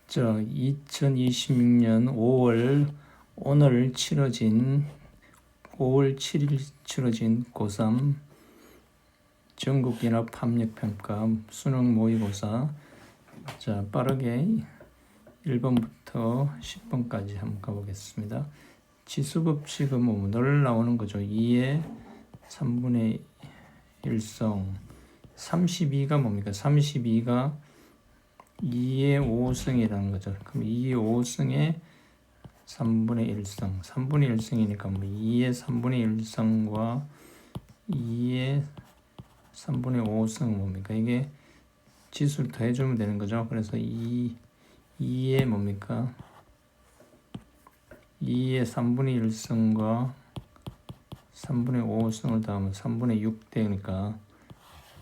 2026년 5월 치러진 5월 7일 치러진 고3 전국연합학력평가 수능 모의고사. 빠르게 1번부터 10번까지 한번 가보겠습니다. 지수법칙은 늘 나오는 거죠. 2의 3분의 1성. 32가 뭡니까? 32가 2의 5승이라는 거죠. 그럼 2의 5승에 3분의 1승. 3분의 1승이니까 2의 3분의 1승과 2의 3분의 5승은 뭡니까? 이게 지수를 더해주면 되는 거죠. 그래서 2의 뭡니까? 2의 3분의 1승과 3분의 5승을 더하면 3분의 6 되니까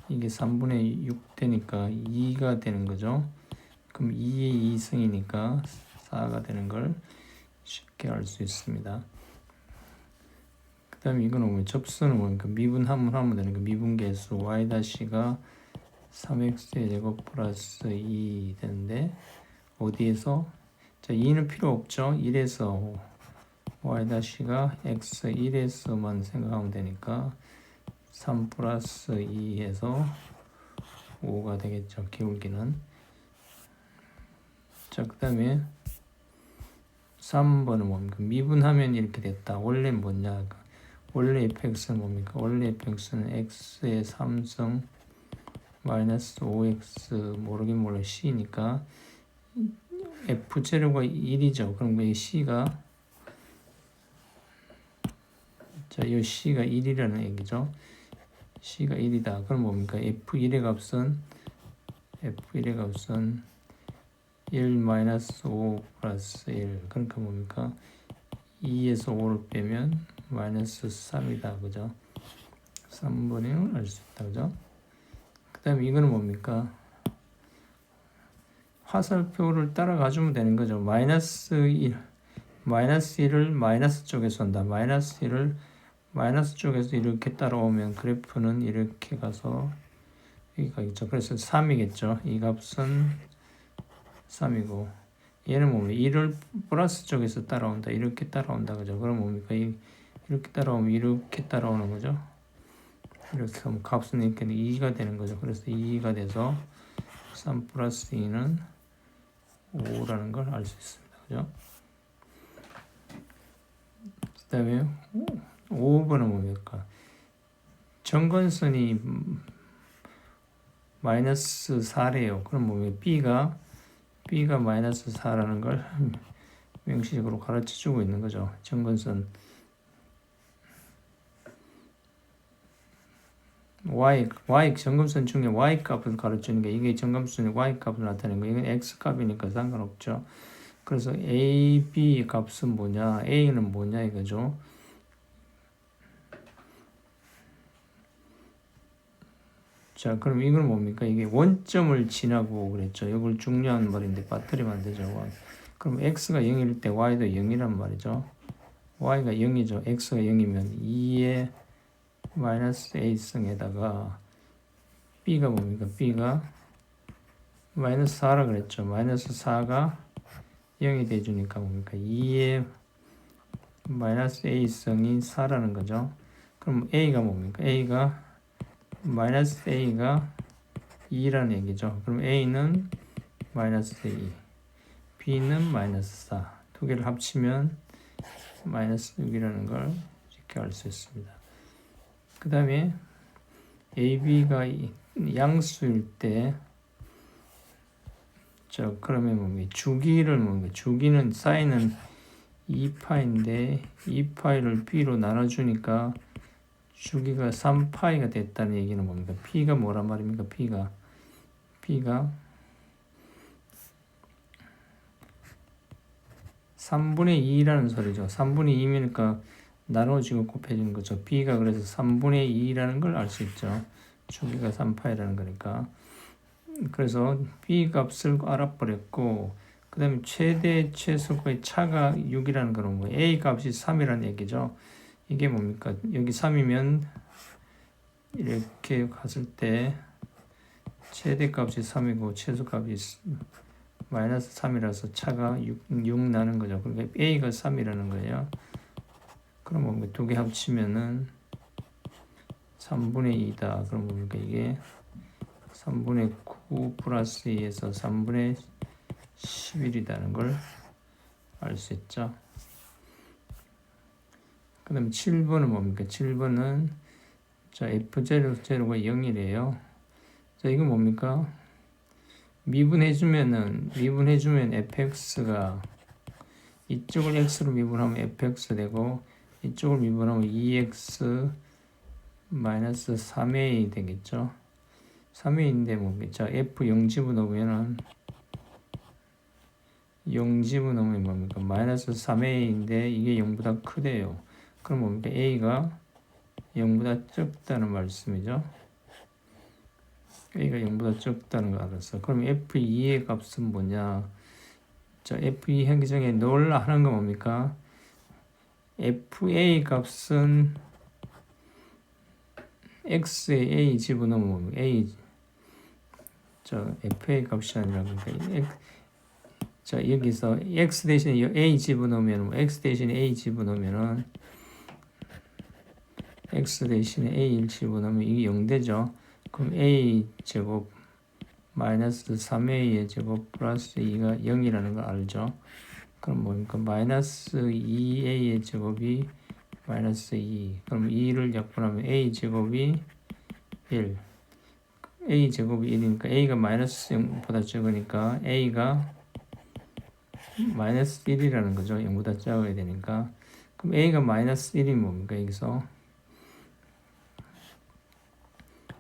이게 3분의 6 되니까 2가 되는 거죠. 그럼 2의 2승이니까 4가 되는 걸 쉽게 알 수 있습니다. 그 다음에 이거는 접수는 뭡니까? 미분하면 하면 되는 거. 미분계수 y-가 3x의 제곱 플러스 2 되는데 어디에서? 2는 필요 없죠. 1에서 y-가 x 1에서만 생각하면 되니까 3 플러스 2에서 5가 되겠죠. 기울기는. 그 다음에 3번은 뭡니까? 미분하면 이렇게 됐다. 원래 뭐냐? 원래 fx는 뭡니까? 원래 fx는 x의 3승 마이너스 5x 모르긴 몰라 c니까 f제로가 1이죠. 그럼 이 c가 이 c가 1이라는 얘기죠. c가 1이다. 그럼 뭡니까? f1의 값은 1-5 플러스 1. 그러니까 뭡니까? 2에서 5를 빼면 마이너스 3이다. 그죠? 3분의 1을 알 수 있다. 그죠? 그 다음에 이거는 뭡니까? 화살표를 따라가주면 되는 거죠. 마이너스 1. 마이너스 1을 마이너스 쪽에서 한다. 마이너스 1을 마이너스 쪽에서 이렇게 따라오면 그래프는 이렇게 가서 여기가 있죠. 그래서 3이겠죠. 이 값은 3이고 얘는 뭡니까? 1을 플러스 쪽에서 따라온다. 이렇게 따라온다. 그죠? 그럼 뭡니까? 이렇게 따라오면 이렇게 따라오는 거죠. 이렇게 하면 값은 이렇게 2가 되는 거죠. 그래서 2가 돼서 3 플러스 2는 5라는 걸 알 수 있습니다. 그죠? 그 다음에 5번은 뭡니까? 정건선이 마이너스 4래요. 그럼 뭡니까? B가 마이너스 4라는 걸 명시적으로 가르쳐주고 있는 거죠. 정건선 y 정금선 중에 y 값을 가르치는 게 이게 정금선이 y 값을 나타내는 거. 이건 x 값이니까 상관없죠. 그래서 a, b 값은 뭐냐? a는 뭐냐 이거죠. 그럼 이건 뭡니까? 이게 원점을 지나고 그랬죠. 이걸 중요한 말인데 빠뜨리면 안 되죠. 그럼 x가 0일 때 y도 0이란 말이죠. y가 0이죠. x가 0이면 2의 마이너스 a승에다가 b가 뭡니까? b가 마이너스 4라 그랬죠. 마이너스 4가 0이 돼주니까 뭡니까? 2의 마이너스 a승이 4라는 거죠. 그럼 a가 뭡니까? 마이너스 a가 2라는 얘기죠. 그럼 a는 마이너스 2, b는 마이너스 4. 두 개를 합치면 마이너스 6이라는 걸 쉽게 알 수 있습니다. 그 다음에 ab가 양수일 때 그러면 뭡니까? 주기는 사인은 2파인데 2파이를 b로 나눠주니까 주기가 3파이가 됐다는 얘기는 뭡니까? p가 뭐란 말입니까? p가 3분의 2라는 소리죠. 3분의 2이니까 나눠지고 곱해지는 거죠. b가 그래서 3분의 2라는 걸 알 수 있죠. 주기가 3파이라는 거니까. 그래서 b 값을 알아버렸고 그 다음에 최대 최소의 차가 6이라는 거는 뭐예요? a 값이 3이라는 얘기죠. 이게 뭡니까? 여기 3이면 이렇게 갔을 때 최대값이 3이고 최소값이 마이너스 3이라서 차가 6 나는 거죠. 그러니까 A가 3이라는 거예요. 그럼 뭡니까? 두 개 합치면은 3분의 2다. 그럼 뭡니까? 이게 3분의 9 플러스 2에서 3분의 11이라는 걸 알 수 있죠. 그 다음에 7번은 뭡니까? 7번은 자 F0, 0가 0이래요. 자 이거 뭡니까? 미분해주면 fx가 이쪽을 x로 미분하면 fx 되고 이쪽을 미분하면 2x 마이너스 3a 되겠죠. 3a인데 뭡니까? 자 f 0 집어넣으면 0 집어넣으면 뭡니까? 마이너스 3a인데 이게 0보다 크대요. 그럼 뭡니까? a가 0보다 적다는 말씀이죠. a가 0보다 적다는 거 알았어. 그럼 f2의 값은 뭐냐? 자, f2 행정에 넣으려 하는 건 뭡니까? fa 값은 x에 a 집어넣으면 a 자 fa 값이 아니라 그러니까 자 여기서 x 대신에 a 집어넣으면 x 대신에 a 집어넣으면은 x 대신에 a를 집어넣으면 이게 0 되죠. 그럼 a 제곱 마이너스 3a의 제곱 플러스 2가 0이라는 거 알죠? 그럼 뭡니까? 마이너스 2a의 제곱이 마이너스 2. 그럼 2를 약분하면 a 제곱이 1. a 제곱이 1이니까 a가 마이너스 0보다 적으니까 a가 마이너스 1이라는 거죠. 0보다 작아야 되니까. 그럼 a가 마이너스 1이 뭡니까? 여기서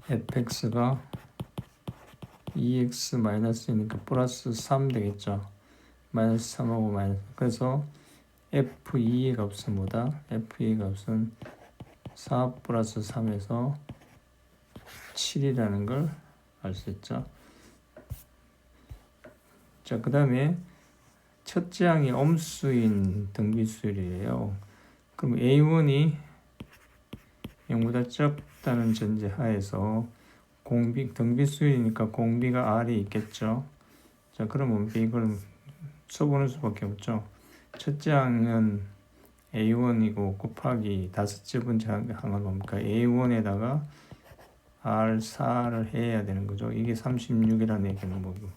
fx가 2x 마이너스니까 플러스 3 되겠죠. 마이너스 3하고 마이너스. 그래서 f2의 값은 뭐다? f2의 값은 4 플러스 3에서 7이라는 걸 알 수 있죠. 자, 그 다음에 첫째 항이 엄수인 등비수열이에요. 그럼 A1이 0보다 적다는 전제 하에서 등비수열이니까 공비가 R이 있겠죠. 자, 그러면 이걸 써보는 수밖에 없죠. 첫째 항은 A1이고 곱하기 다섯째 번째 항은 뭡니까? A1에다가 R4를 해야 되는 거죠. 이게 36이라는 얘기는 뭐고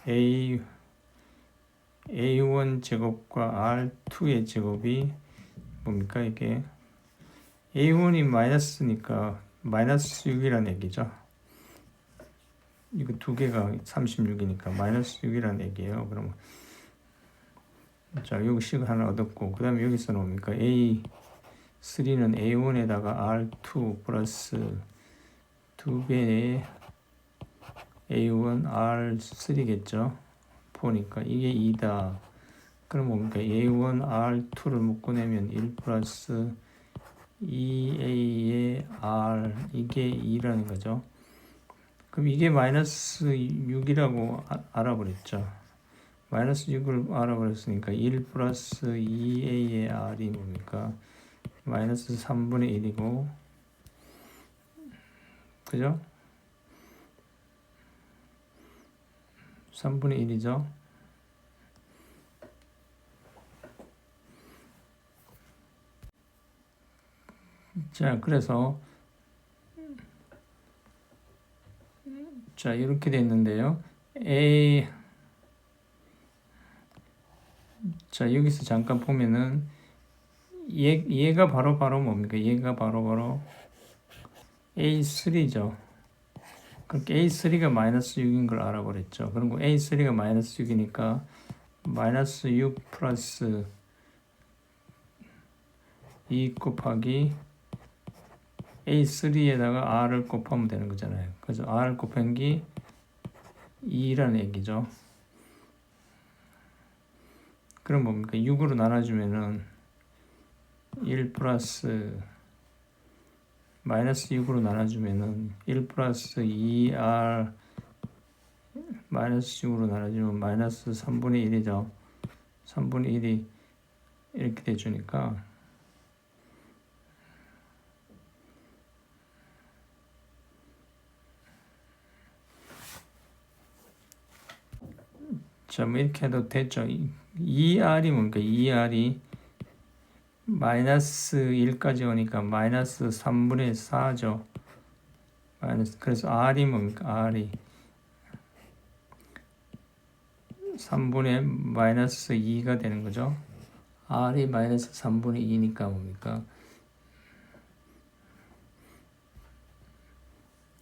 A1 제곱과 R2의 제곱이 뭡니까? 이게 A1이 마이너스니까 마이너스 6이라는 얘기죠. 이거 두 개가 36이니까 마이너스 6이라는 얘기예요. 그러면 자 여기 식 하나 얻었고 그 다음에 여기서 뭡니까? A3는 A1에다가 R2 플러스 2배의 A1 R3겠죠. 보니까 이게 2다. 그럼 뭡니까? A1 R2를 묶어내면 1 플러스 2A의 R 이게 2라는 거죠. 그럼 이게 마이너스 6이라고 알아버렸죠. 마이너스 6을 알아버렸으니까 1 플러스 2A의 R이 뭡니까? 마이너스 3분의 1이고 그죠? 3분의 1이죠. 자, 그래서 자, 이렇게 됐는데요. 자, 여기서 잠깐 보면은 얘가 바로 뭡니까? 얘가 바로 A3죠. 그러니까 A3가 마이너스 6인 걸 알아버렸죠. 그리고 A3가 마이너스 6이니까 마이너스 6 플러스 2 곱하기 A3에다가 R을 곱하면 되는 거잖아요. 그래서 R 곱한 게 2라는 얘기죠. 그럼 뭡니까? 6으로 나눠주면은 1 플러스 마이너스 6으로 나눠주면은 1 플러스 2R 마이너스 6으로 나눠주면 마이너스 3분의 1이죠. 3분의 1이 이렇게 돼주니까 자, 뭐 이렇게 해도 되죠. 2r이 뭡니까? 2r이 마이너스 1까지 오니까 마이너스 3분의 4죠. 그래서 r이 뭡니까? r이 3분의 마이너스 2가 되는 거죠. r이 마이너스 3분의 2니까 뭡니까?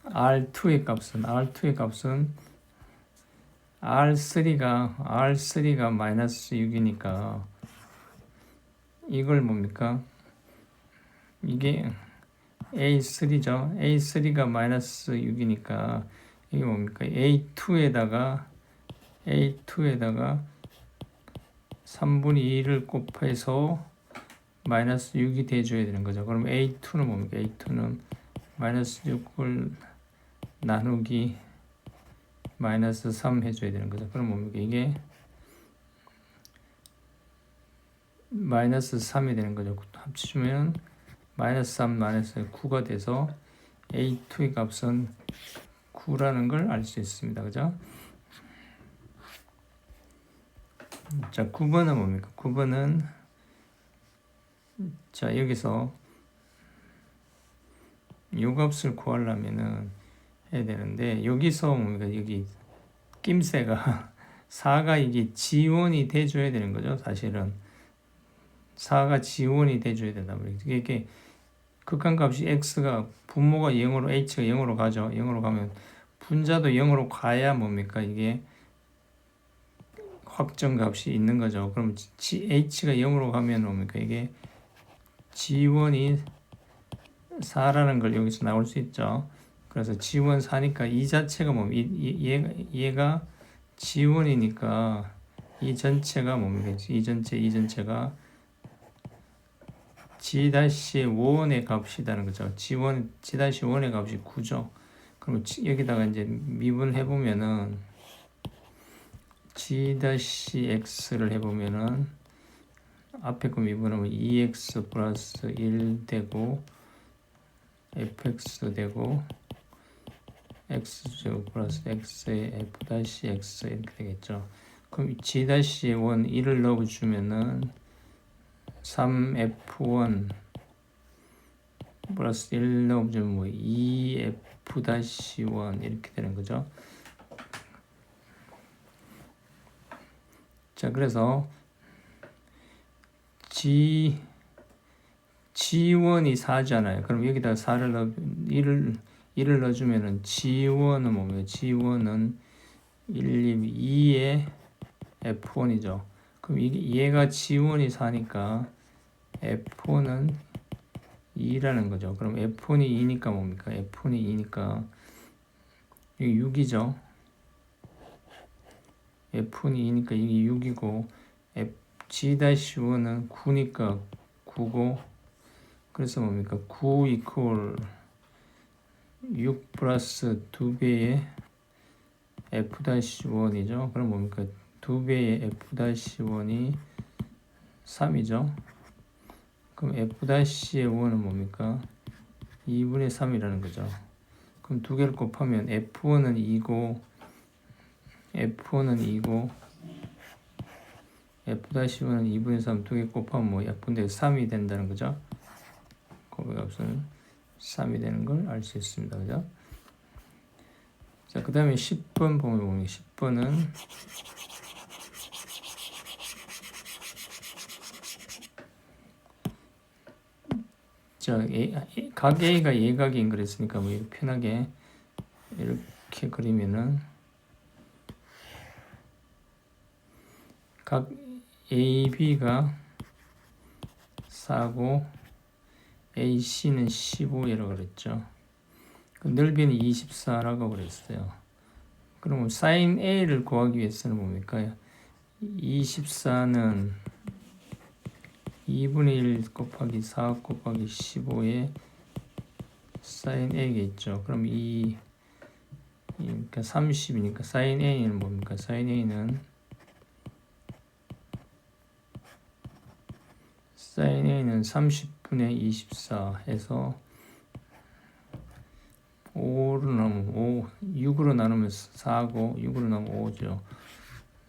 R2의 값은 R3가 마이너스 6이니까 이걸 뭡니까? 이게 A3죠. A3가 마이너스 6이니까 이게 뭡니까? A2에다가 3분의 2를 곱해서 마이너스 6이 돼줘야 되는 거죠. 그럼 A2는 뭡니까? A2는 마이너스 6을 나누기 마이너스 3 해줘야 되는 거죠. 그럼 뭡니까? 이게 마이너스 3이 되는 거죠. 합치면 마이너스 3 마이너스 9가 돼서 A2의 값은 9라는 걸 알 수 있습니다. 그죠? 자, 9번은 뭡니까? 9번은 자, 여기서 요 값을 구하려면은 해야 되는데 여기서 뭡니까? 여기 낌새가 4가 이게 지원이 돼줘야 되는 거죠. 사실은 4가 지원이 돼줘야 된다. 이게 극한값이 x가 분모가 0으로 h가 0으로 가죠. 0으로 가면 분자도 0으로 가야 뭡니까? 이게 확정값이 있는 거죠. 그럼 h가 0으로 가면 뭡니까? 이게 지원이 4라는 걸 여기서 나올 수 있죠. 그래서 지원 4니까 이 자체가 얘가 지원이니까 이 전체가 뭡니까? 이 전체가 G-1의 값이라는 거죠. G-1의 값이 9죠. 그럼 여기다가 이제 미분을 해보면은 G-x를 해보면은 앞에 거 미분하면 2x 플러스 1 되고 fx 되고 x제곱 플러스 x의 f-x 이렇게 되겠죠. 그럼 G-1 1을 넣어주면은 3f1 플러스 1 넣어주면 뭐 2f-1 이렇게 되는 거죠. 자, 그래서 G1이 4잖아요. 그럼 여기다 1을 넣어주면은 G1은 뭡니까? G1은 1, 2의 F1이죠. 그럼 얘가 G1이 4니까 F1은 2라는 거죠. 그럼 F1이 2니까 뭡니까? F1이 2니까 이게 6이죠. F1이 2니까 이게 6이고 G-1은 9니까 9고 그래서 뭡니까? 9 이퀄 6 플러스 2배의 F-1이죠. 그럼 뭡니까? 2배의 F-1이 3이죠. 그럼 F-의 1은 뭡니까? 2분의 3이라는 거죠. 그럼 두 개를 곱하면 F1은 2고 F1은 2고 F-1은 2분의 3 두 개 곱하면 뭐 F분의 3이 된다는 거죠. 그 값은 3이 되는 걸 알 수 있습니다. 그죠? 자, 그 다음에 10번 보면 10번은 각 A가 예각인 그랬으니까 뭐 편하게 이렇게 그리면은 각 AB가 4고 AC는 15이라고 그랬죠. 그 넓이는 24라고 그랬어요. 그러면 sin A를 구하기 위해서는 뭡니까? 24는 2분의 1 곱하기 4 곱하기 15에 sin A겠죠. 그럼 그러니까 30이니까 sin A는 뭡니까? sin A는 30분의 24 해서 5로 나누면 6으로 나누면 4고 6으로 나누면 5죠.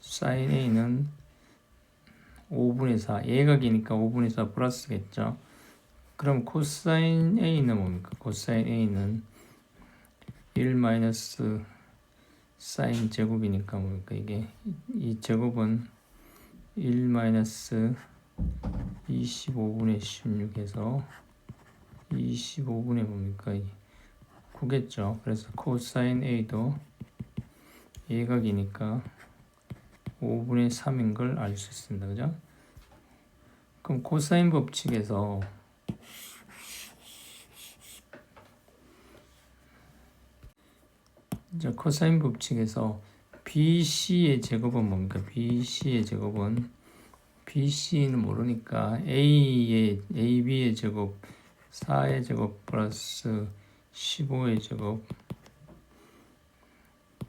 sin a는 5분의 4, 예각이니까 5분의 4 플러스겠죠. 그럼 코사인 a는 뭡니까? 코사인 a는 1 마이너스 사인 제곱이니까 뭡니까? 이게 이 제곱은 1 마이너스 25분의 16에서 25분의 뭡니까? 9겠죠. 그래서 코사인 a도 예각이니까 5분의 3인 걸 알 수 있습니다. 그죠? 그럼 코사인 법칙에서 이제 코사인 법칙에서 BC의 제곱은 뭡니까? BC의 제곱은 BC는 모르니까 AB의 제곱 4의 제곱 플러스 15의 제곱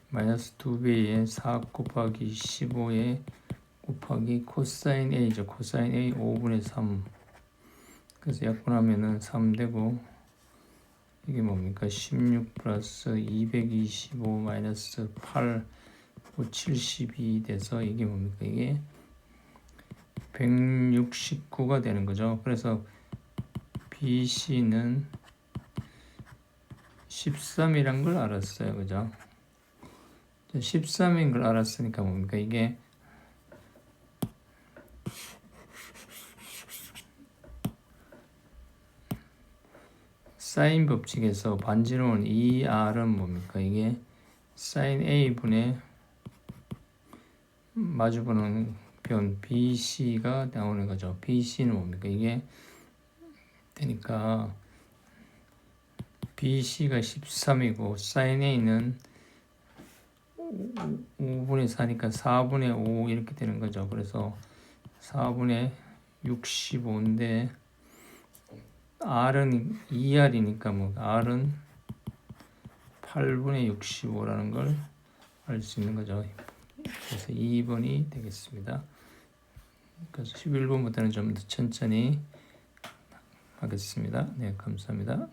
마이너스 2배의 4 곱하기 15의 곱하기 코사인 A죠. 코사인 A 5분의 3. 그래서 약분하면은 3 되고 이게 뭡니까? 16 플러스 225 마이너스 8 72 돼서 이게 뭡니까? 이게 169가 되는 거죠. 그래서 BC는 13이란 걸 알았어요. 그죠? 13인 걸 알았으니까 뭡니까? 이게 사인 법칙에서 반지름은 2R은 뭡니까? 이게 사인 A분의 마주보는 변 BC가 나오는 거죠. BC는 뭡니까? 이게 되니까 BC가 13이고 사인 A는 5분의 4니까 4분의 5 이렇게 되는 거죠. 그래서 4분의 65인데 R은 2R이니까 뭐 R은 8분의 65라는 걸 알 수 있는 거죠. 그래서 2번이 되겠습니다. 그래서 11번부터는 좀 더 천천히 하겠습니다. 네, 감사합니다.